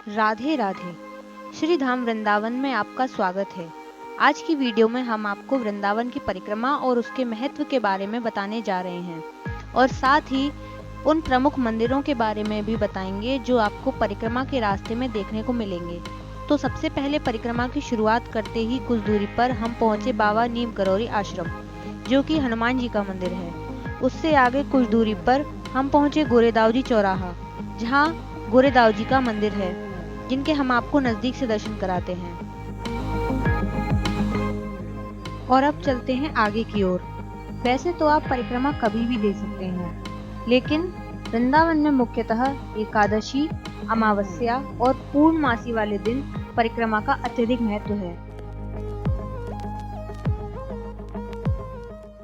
राधे राधे। श्री धाम वृंदावन में आपका स्वागत है। आज की वीडियो में हम आपको वृंदावन की परिक्रमा और उसके महत्व के बारे में बताने जा रहे हैं और साथ ही उन प्रमुख मंदिरों के बारे में भी बताएंगे जो आपको परिक्रमा के रास्ते में देखने को मिलेंगे। तो सबसे पहले परिक्रमा की शुरुआत करते ही कुछ दूरी पर हम पहुंचे बाबा नीम करौरी आश्रम, जो कि हनुमान जी का मंदिर है। उससे आगे कुछ दूरी पर हम पहुंचे गोरेदाव जी चौराहा, जहां गोरेदाव जी का मंदिर है, जिनके हम आपको नजदीक से दर्शन कराते हैं। और अब चलते हैं आगे की ओर। वैसे तो आप परिक्रमा कभी भी दे सकते हैं, लेकिन वृंदावन में मुख्यतः एकादशी, अमावस्या और पूर्णमासी वाले दिन परिक्रमा का अत्यधिक महत्व है।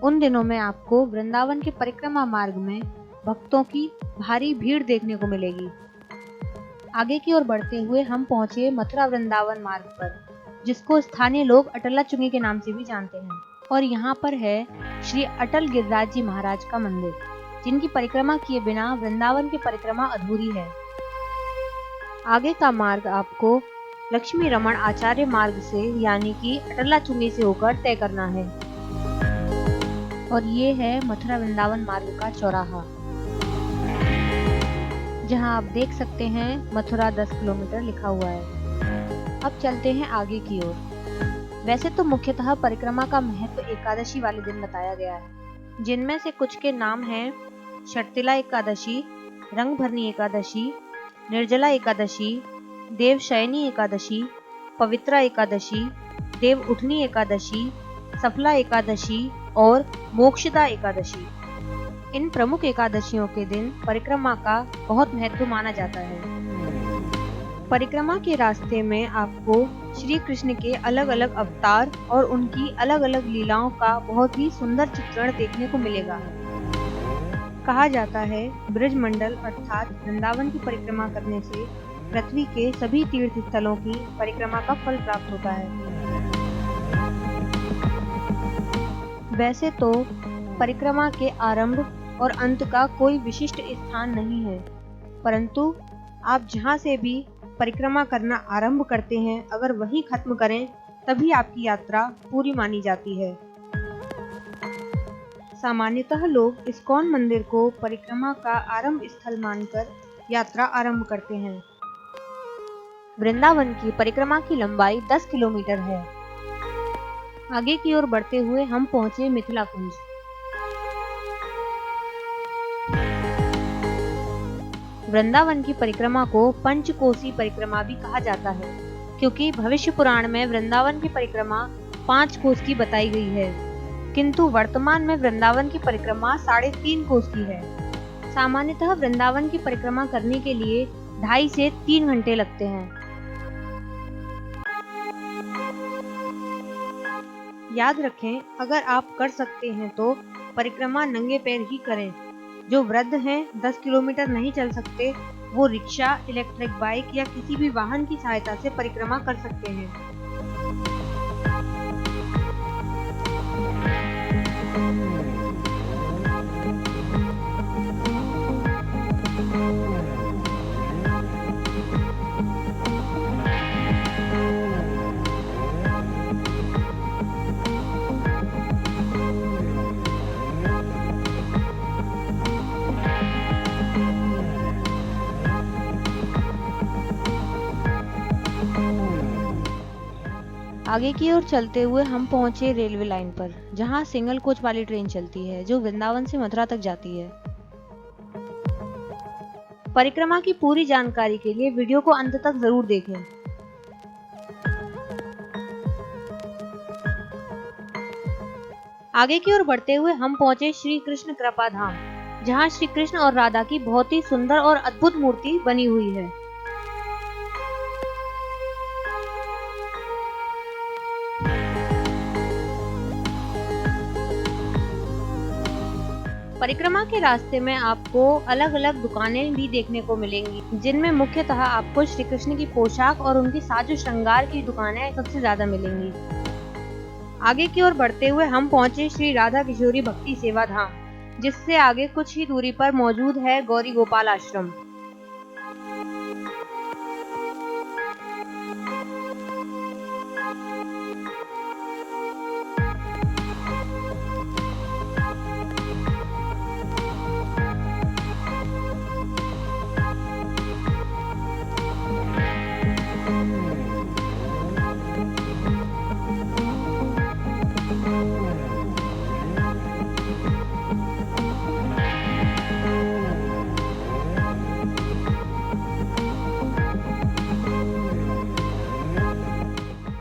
उन दिनों में आपको वृंदावन के परिक्रमा मार्ग में भक्तों की भारी भीड़ देखने को मिलेगी। आगे की ओर बढ़ते हुए हम पहुंचे मथुरा वृंदावन मार्ग पर, जिसको स्थानीय लोग अटला चुंगी के नाम से भी जानते हैं। और यहाँ पर है श्री अटल गिरिराज जी महाराज का मंदिर, जिनकी परिक्रमा किए बिना वृंदावन की परिक्रमा अधूरी है। आगे का मार्ग आपको लक्ष्मी रमण आचार्य मार्ग से यानी कि अटला चुंगी से होकर तय करना है। और ये है मथुरा वृंदावन मार्ग का चौराहा, जहां आप देख सकते हैं मथुरा 10 किलोमीटर लिखा हुआ है। अब चलते हैं आगे की ओर। वैसे तो मुख्यतः परिक्रमा का महत्व एकादशी वाले दिन बताया गया है, जिनमें से कुछ के नाम हैं शर्तिला एकादशी, रंगभरनी एकादशी, निर्जला एकादशी, देवशयनी एकादशी, पवित्रा एकादशी, देव उठनी एकादशी, सफला एकादशी और मोक्षदा एकादशी। इन प्रमुख एकादशियों के दिन परिक्रमा का बहुत महत्व माना जाता है। परिक्रमा के रास्ते में आपको श्री कृष्ण के अलग अलग अवतार और उनकी अलग अलग लीलाओं का बहुत ही सुंदर चित्रण देखने को मिलेगा। कहा जाता है ब्रजमंडल अर्थात वृंदावन की परिक्रमा करने से पृथ्वी के सभी तीर्थ स्थलों की परिक्रमा का फल प्राप्त होता है। वैसे तो परिक्रमा के आरंभ और अंत का कोई विशिष्ट स्थान नहीं है, परंतु आप जहां से भी परिक्रमा करना आरंभ करते हैं, अगर वही खत्म करें तभी आपकी यात्रा पूरी मानी जाती है। सामान्यतः लोग इस्कॉन मंदिर को परिक्रमा का आरंभ स्थल मानकर यात्रा आरंभ करते हैं। वृंदावन की परिक्रमा की लंबाई 10 किलोमीटर है। आगे की ओर बढ़ते हुए हम पहुंचे मिथिला कुंज। वृंदावन की परिक्रमा को पंचकोसी परिक्रमा भी कहा जाता है, क्योंकि भविष्य पुराण में वृंदावन की परिक्रमा 5 कोस की बताई गई है, किंतु वर्तमान में वृंदावन की परिक्रमा 3.5 कोस की है। सामान्यतः वृंदावन की परिक्रमा करने के लिए 2.5 से 3 घंटे लगते हैं। याद रखें, अगर आप कर सकते हैं तो परिक्रमा नंगे पैर ही करें। जो वृद्ध हैं, 10 किलोमीटर नहीं चल सकते, वो रिक्शा, इलेक्ट्रिक बाइक या किसी भी वाहन की सहायता से परिक्रमा कर सकते हैं। आगे की ओर चलते हुए हम पहुंचे रेलवे लाइन पर, जहां सिंगल कोच वाली ट्रेन चलती है जो वृंदावन से मथुरा तक जाती है। परिक्रमा की पूरी जानकारी के लिए वीडियो को अंत तक जरूर देखें। आगे की ओर बढ़ते हुए हम पहुंचे श्री कृष्ण कृपा धाम, जहां श्री कृष्ण और राधा की बहुत ही सुंदर और अद्भुत मूर्ति बनी हुई है। परिक्रमा के रास्ते में आपको अलग अलग दुकानें भी देखने को मिलेंगी, जिनमें मुख्यतः आपको श्री कृष्ण की पोशाक और उनकी साजो श्रृंगार की दुकानें सबसे ज्यादा मिलेंगी। आगे की ओर बढ़ते हुए हम पहुंचे श्री राधा किशोरी भक्ति सेवा धाम, जिससे आगे कुछ ही दूरी पर मौजूद है गौरी गोपाल आश्रम।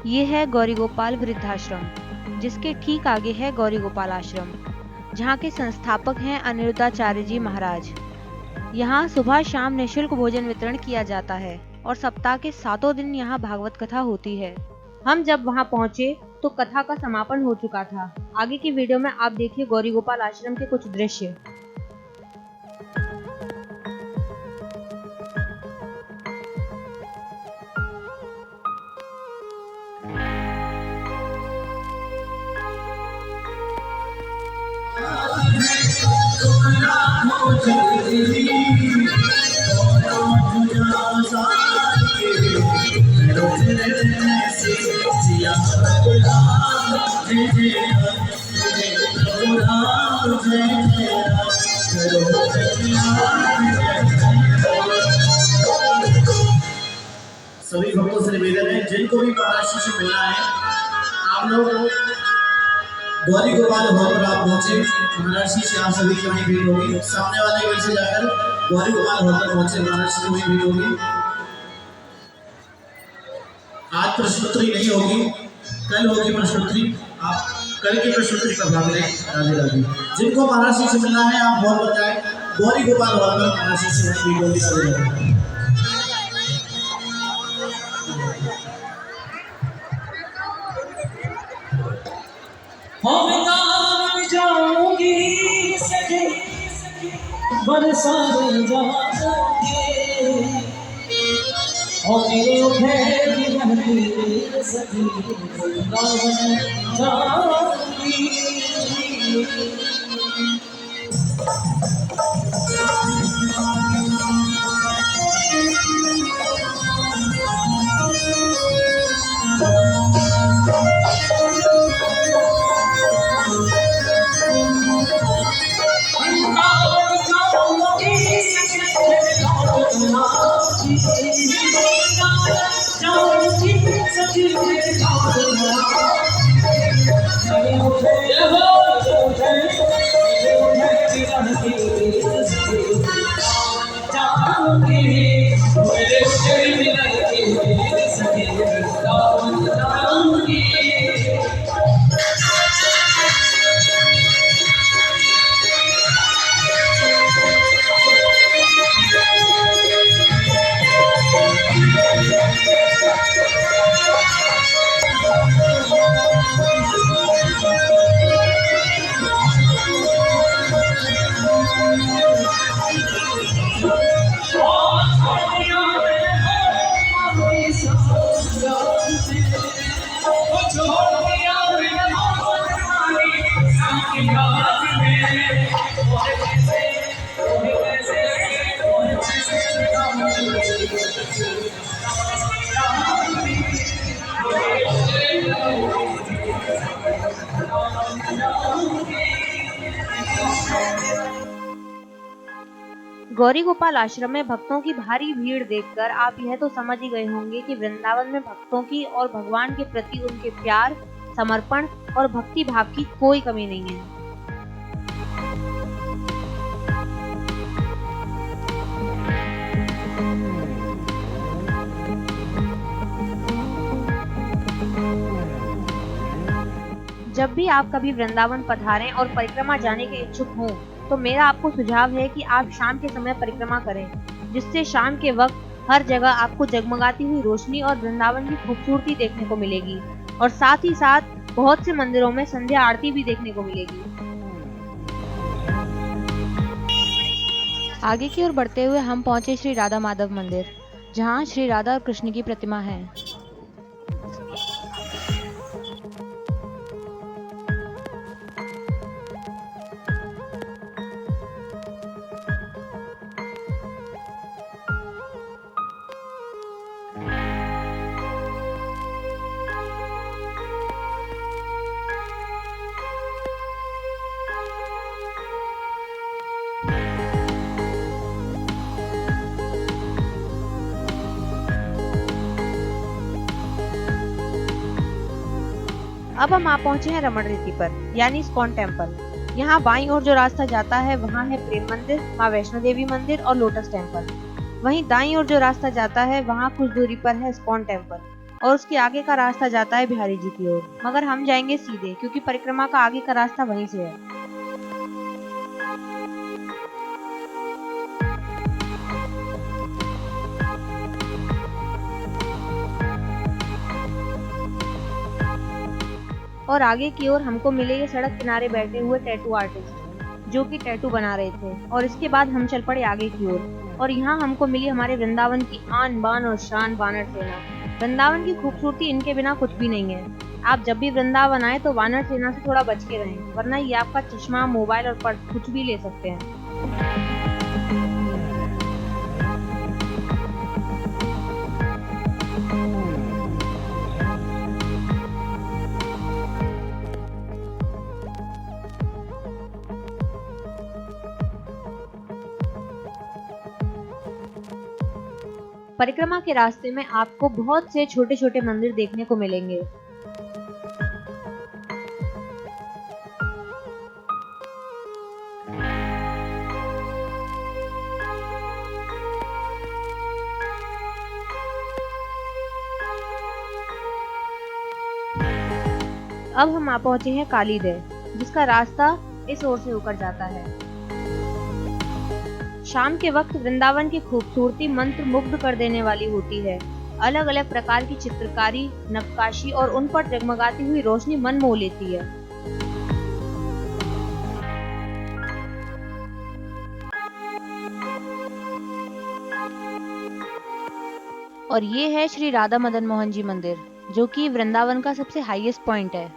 ये है गौरी गोपाल वृद्धाश्रम, जिसके ठीक आगे है गौरी गोपाल आश्रम, जहाँ के संस्थापक हैं अनिरुद्धाचार्य जी महाराज। यहाँ सुबह शाम निःशुल्क भोजन वितरण किया जाता है और सप्ताह के 7 दिन यहाँ भागवत कथा होती है। हम जब वहाँ पहुँचे तो कथा का समापन हो चुका था। आगे की वीडियो में आप देखिए गौरी गोपाल आश्रम के कुछ दृश्य। सभी भक्तों से निवेदन है, जिनको भी महाराष्ट्र से मिलना है, आप लोग गौरी गोपाल हॉल पर आप पहुंचे। महाराष्ट्र से आप सभी की वहीं भीड़ होगी। सामने वाले गेट से जाकर गौरी गोपाल हॉल पर पहुंचे, महाराष्ट्र से वहीं भीड़ होगी। आज प्रश्नोत्तरी नहीं होगी, कल होगी प्रश्नोत्तरी। आप कल की प्रश्नोत्तरी पर भाग लें। राधे राधे। जिनको महाराष्ट्र से मिलना है आप हॉल पर जाए, गौरी गोपाल हॉल पर महाराष्ट्र से वहीं भीड़ होगी। राधे राधे। जाऊंगी सके बरसाने जाऊंगी और मेरे उठे रहती सकी वृंदावन जाऊंगी। गौरी गोपाल आश्रम में भक्तों की भारी भीड़ देखकर आप यह तो समझ ही गए होंगे कि वृंदावन में भक्तों की और भगवान के प्रति उनके प्यार, समर्पण और भक्ति भाव की कोई कमी नहीं है। जब भी आप कभी वृंदावन पधारें और परिक्रमा जाने के इच्छुक हों, तो मेरा आपको सुझाव है कि आप शाम के समय परिक्रमा करें, जिससे शाम के वक्त हर जगह आपको जगमगाती हुई रोशनी और वृंदावन की खूबसूरती देखने को मिलेगी और साथ ही साथ बहुत से मंदिरों में संध्या आरती भी देखने को मिलेगी। आगे की ओर बढ़ते हुए हम पहुंचे श्री राधा माधव मंदिर, जहां श्री राधा और कृष्ण की प्रतिमा है। अब हम आ पहुंचे हैं रमण रीति पर, यानी इस्कॉन टेम्पल। यहाँ बाईं ओर जो रास्ता जाता है वहाँ है प्रेम मंदिर, माँ वैष्णो देवी मंदिर और लोटस टेम्पल। वहीं दाईं ओर जो रास्ता जाता है वहाँ कुछ दूरी पर है इस्कॉन टेम्पल। और उसके आगे का रास्ता जाता है बिहारी जी की ओर, मगर हम जाएंगे सीधे क्योंकि परिक्रमा का आगे का रास्ता वहीं से है। और आगे की ओर हमको मिले ये सड़क किनारे बैठे हुए टैटू आर्टिस्ट जो कि टैटू बना रहे थे। और इसके बाद हम चल पड़े आगे की ओर और यहाँ हमको मिली हमारे वृंदावन की आन बान और शान वानर सेना। वृंदावन की खूबसूरती इनके बिना कुछ भी नहीं है। आप जब भी वृंदावन आए तो वानर सेना से थोड़ा बच के रहें, वरना ये आपका चश्मा, मोबाइल और पर्स कुछ भी ले सकते हैं। परिक्रमा के रास्ते में आपको बहुत से छोटे छोटे मंदिर देखने को मिलेंगे। अब हम आ पहुंचे हैं कालीदह, जिसका रास्ता इस ओर से होकर जाता है। शाम के वक्त वृंदावन की खूबसूरती मंत्र मुग्ध कर देने वाली होती है। अलग अलग प्रकार की चित्रकारी, नक्काशी और उन पर जगमगाती हुई रोशनी मन मोह लेती है। और ये है श्री राधा मदन मोहन जी मंदिर, जो कि वृंदावन का सबसे हाईएस्ट पॉइंट है।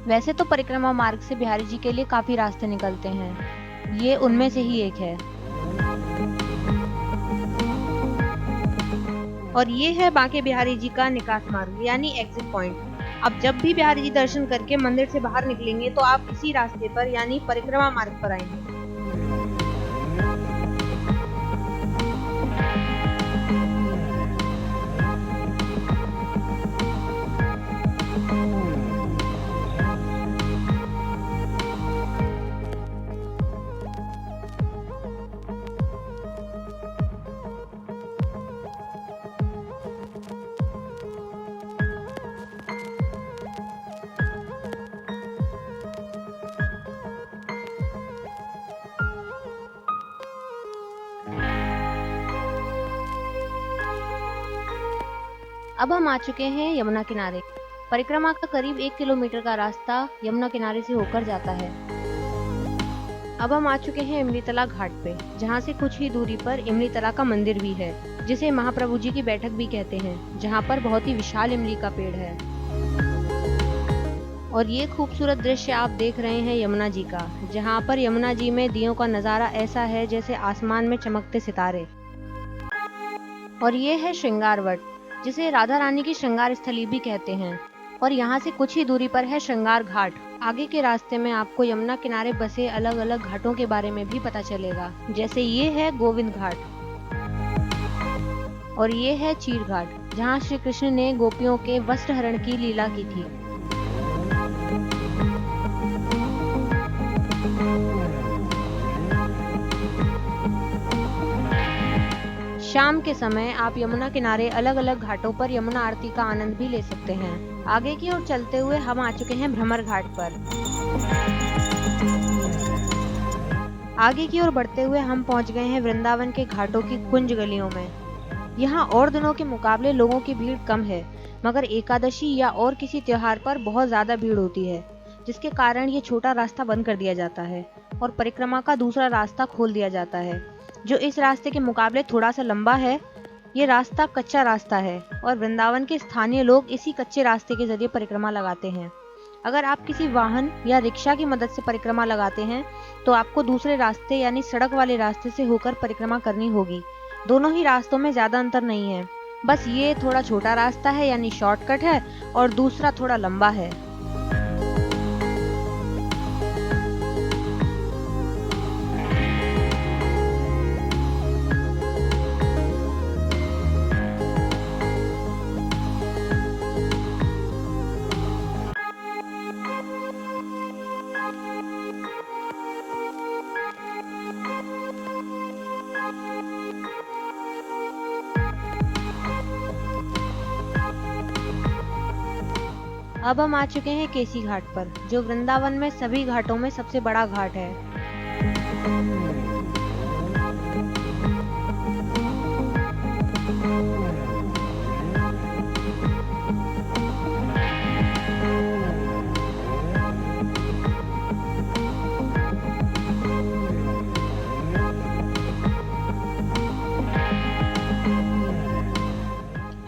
वैसे तो परिक्रमा मार्ग से बिहारी जी के लिए काफी रास्ते निकलते हैं, ये उनमें से ही एक है। और ये है बांके बिहारी जी का निकास मार्ग यानी एग्जिट पॉइंट। अब जब भी बिहारी जी दर्शन करके मंदिर से बाहर निकलेंगे तो आप इसी रास्ते पर यानी परिक्रमा मार्ग पर आएंगे। अब हम आ चुके हैं यमुना किनारे। परिक्रमा का करीब 1 किलोमीटर का रास्ता यमुना किनारे से होकर जाता है। अब हम आ चुके हैं इमलीतला घाट पे, जहाँ से कुछ ही दूरी पर इमलीतला का मंदिर भी है, जिसे महाप्रभु जी की बैठक भी कहते हैं, जहाँ पर बहुत ही विशाल इमली का पेड़ है। और ये खूबसूरत दृश्य आप देख रहे हैं यमुना जी का, जहाँ पर यमुना जी में दियों का नजारा ऐसा है जैसे आसमान में चमकते सितारे। और ये है श्रृंगार वट, जिसे राधा रानी की श्रृंगार स्थली भी कहते हैं। और यहाँ से कुछ ही दूरी पर है श्रृंगार घाट। आगे के रास्ते में आपको यमुना किनारे बसे अलग अलग घाटों के बारे में भी पता चलेगा, जैसे ये है गोविंद घाट और ये है चीर घाट, जहाँ श्री कृष्ण ने गोपियों के वस्त्र हरण की लीला की थी। शाम के समय आप यमुना किनारे अलग अलग घाटों पर यमुना आरती का आनंद भी ले सकते हैं। आगे की ओर चलते हुए हम आ चुके हैं भ्रमर घाट पर। आगे की ओर बढ़ते हुए हम पहुंच गए हैं वृंदावन के घाटों की कुंज गलियों में। यहाँ और दिनों के मुकाबले लोगों की भीड़ कम है, मगर एकादशी या और किसी त्योहार पर बहुत ज्यादा भीड़ होती है, जिसके कारण ये छोटा रास्ता बंद कर दिया जाता है और परिक्रमा का दूसरा रास्ता खोल दिया जाता है, जो इस रास्ते के मुकाबले थोड़ा सा लंबा है। ये रास्ता कच्चा रास्ता है और वृंदावन के स्थानीय लोग इसी कच्चे रास्ते के जरिए परिक्रमा लगाते हैं। अगर आप किसी वाहन या रिक्शा की मदद से परिक्रमा लगाते हैं तो आपको दूसरे रास्ते यानी सड़क वाले रास्ते से होकर परिक्रमा करनी होगी। दोनों ही रास्तों में ज्यादा अंतर नहीं है, बस ये थोड़ा छोटा रास्ता है यानी शॉर्टकट है और दूसरा थोड़ा लंबा है। अब हम आ चुके हैं केसी घाट पर, जो वृंदावन में सभी घाटों में सबसे बड़ा घाट है।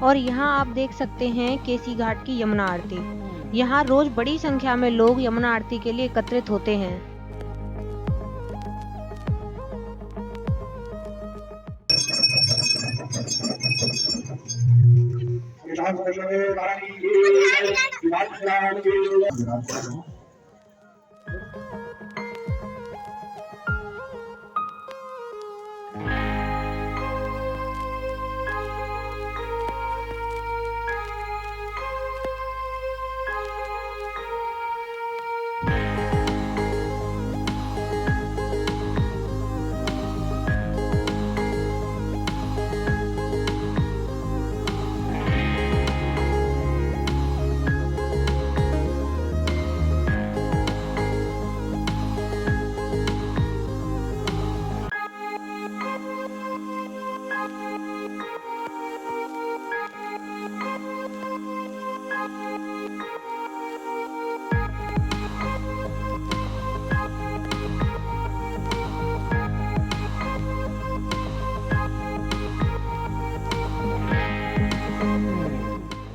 और यहाँ आप देख सकते हैं केसी घाट की यमुना आरती। यहाँ रोज बड़ी संख्या में लोग यमुना आरती के लिए एकत्रित होते हैं।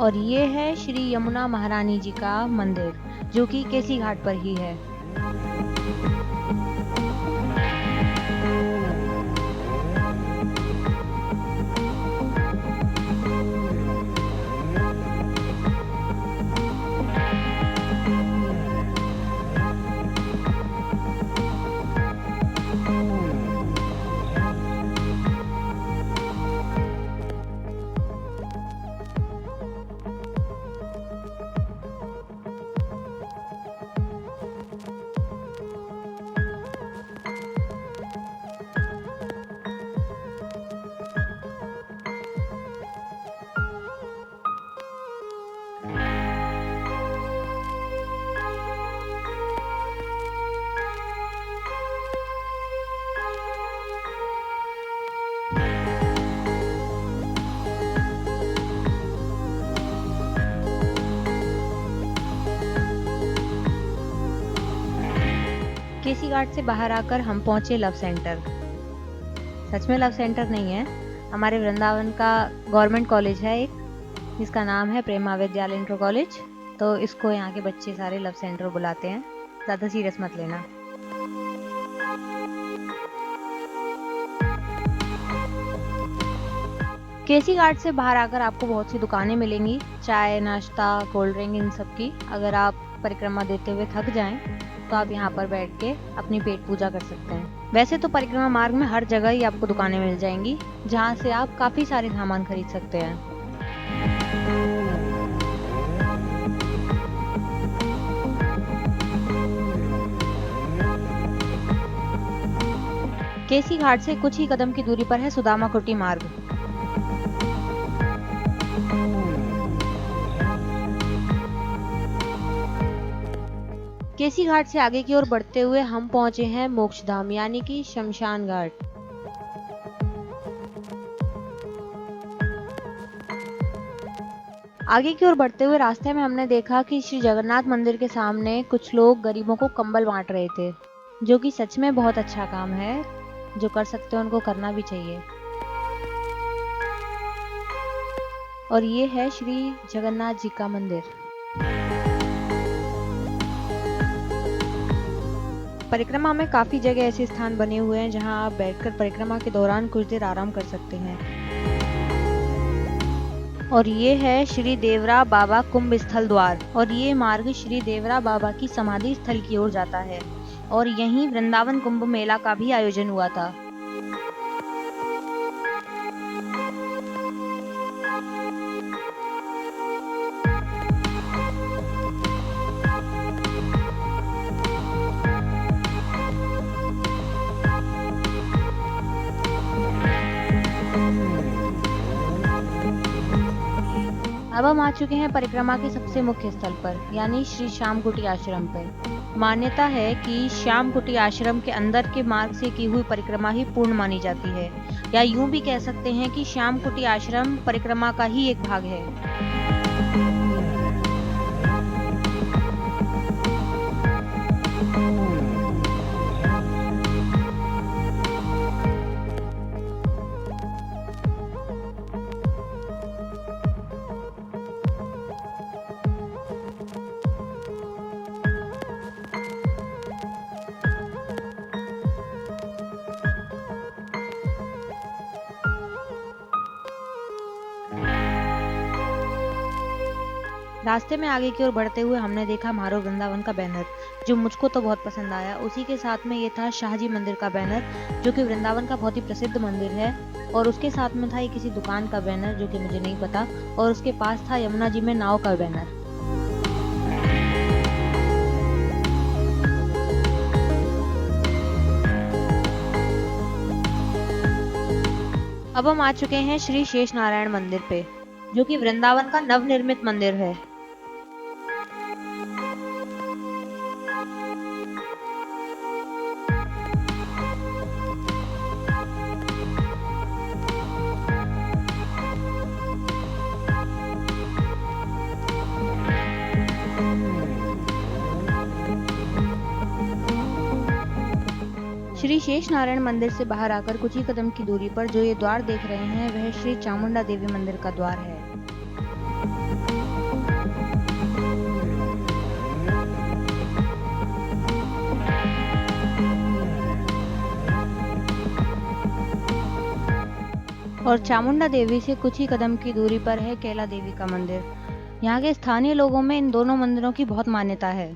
और ये है श्री यमुना महारानी जी का मंदिर, जो कि केसी घाट पर ही है। केसी घाट से बाहर आकर हम पहुंचे लव सेंटर। सच में लव सेंटर नहीं है, हमारे वृंदावन का गवर्नमेंट कॉलेज है एक, जिसका नाम है प्रेमा विद्यालय इंटर कॉलेज। तो इसको यहाँ के बच्चे सारे लव सेंटर बुलाते हैं, ज़्यादा सीरियस मत लेना। केसी घाट से बाहर आकर आपको बहुत सी दुकानें मिलेंगी, चाय, नाश्ता, कोल्ड ड्रिंक, इन सब की। अगर आप परिक्रमा देते हुए थक जाएं तो आप यहाँ पर बैठ के अपनी पेट पूजा कर सकते हैं। वैसे तो परिक्रमा मार्ग में हर जगह ही आपको दुकानें मिल जाएंगी, जहाँ से आप काफी सारे सामान खरीद सकते हैं। केसी घाट से कुछ ही कदम की दूरी पर है सुदामा कुटी मार्ग। केसी घाट से आगे की ओर बढ़ते हुए हम पहुंचे हैं मोक्षधाम यानी कि शमशान घाट। आगे की ओर बढ़ते हुए रास्ते में हमने देखा कि श्री जगन्नाथ मंदिर के सामने कुछ लोग गरीबों को कंबल बांट रहे थे, जो कि सच में बहुत अच्छा काम है। जो कर सकते हैं उनको करना भी चाहिए। और ये है श्री जगन्नाथ जी का मंदिर। परिक्रमा में काफी जगह ऐसे स्थान बने हुए हैं जहां आप बैठकर परिक्रमा के दौरान कुछ देर आराम कर सकते हैं। और ये है श्री देवरा बाबा कुंभ स्थल द्वार, और ये मार्ग श्री देवरा बाबा की समाधि स्थल की ओर जाता है। और यहीं वृंदावन कुंभ मेला का भी आयोजन हुआ था। अब हम आ चुके हैं परिक्रमा के सबसे मुख्य स्थल पर, यानी श्री श्यामकुटी आश्रम पर। मान्यता है कि श्यामकुटी आश्रम के अंदर के मार्ग से की हुई परिक्रमा ही पूर्ण मानी जाती है, या यूं भी कह सकते हैं कि श्यामकुटी आश्रम परिक्रमा का ही एक भाग है। रास्ते में आगे की ओर बढ़ते हुए हमने देखा मारो वृंदावन का बैनर, जो मुझको तो बहुत पसंद आया। उसी के साथ में ये था शाहजी मंदिर का बैनर, जो कि वृंदावन का बहुत ही प्रसिद्ध मंदिर है। और उसके साथ में था ये किसी दुकान का बैनर, जो कि मुझे नहीं पता। और उसके पास था यमुना जी में नाव का बैनर। अब हम आ चुके हैं श्री शेष नारायण मंदिर पे, जो कि वृंदावन का नवनिर्मित मंदिर है। श्री शेष नारायण मंदिर से बाहर आकर कुछ ही कदम की दूरी पर जो ये द्वार देख रहे हैं, वह श्री चामुंडा देवी मंदिर का द्वार है। और चामुंडा देवी से कुछ ही कदम की दूरी पर है कैला देवी का मंदिर। यहाँ के स्थानीय लोगों में इन दोनों मंदिरों की बहुत मान्यता है।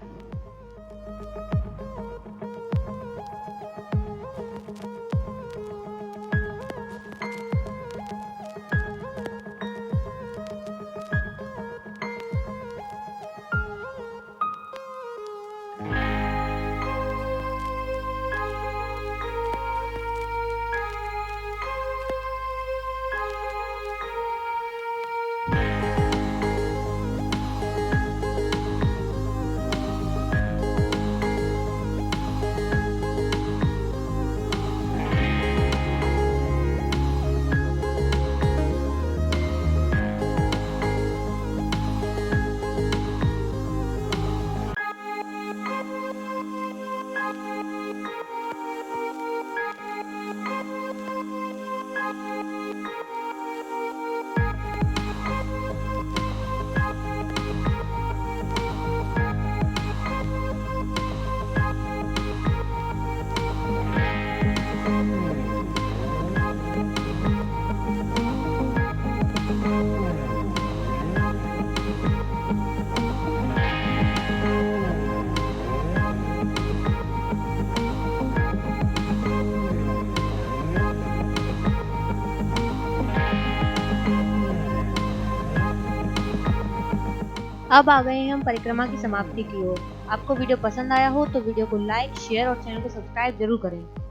अब आ गए हैं हम परिक्रमा की समाप्ति की ओर। आपको वीडियो पसंद आया हो तो वीडियो को लाइक, शेयर और चैनल को सब्सक्राइब जरूर करें।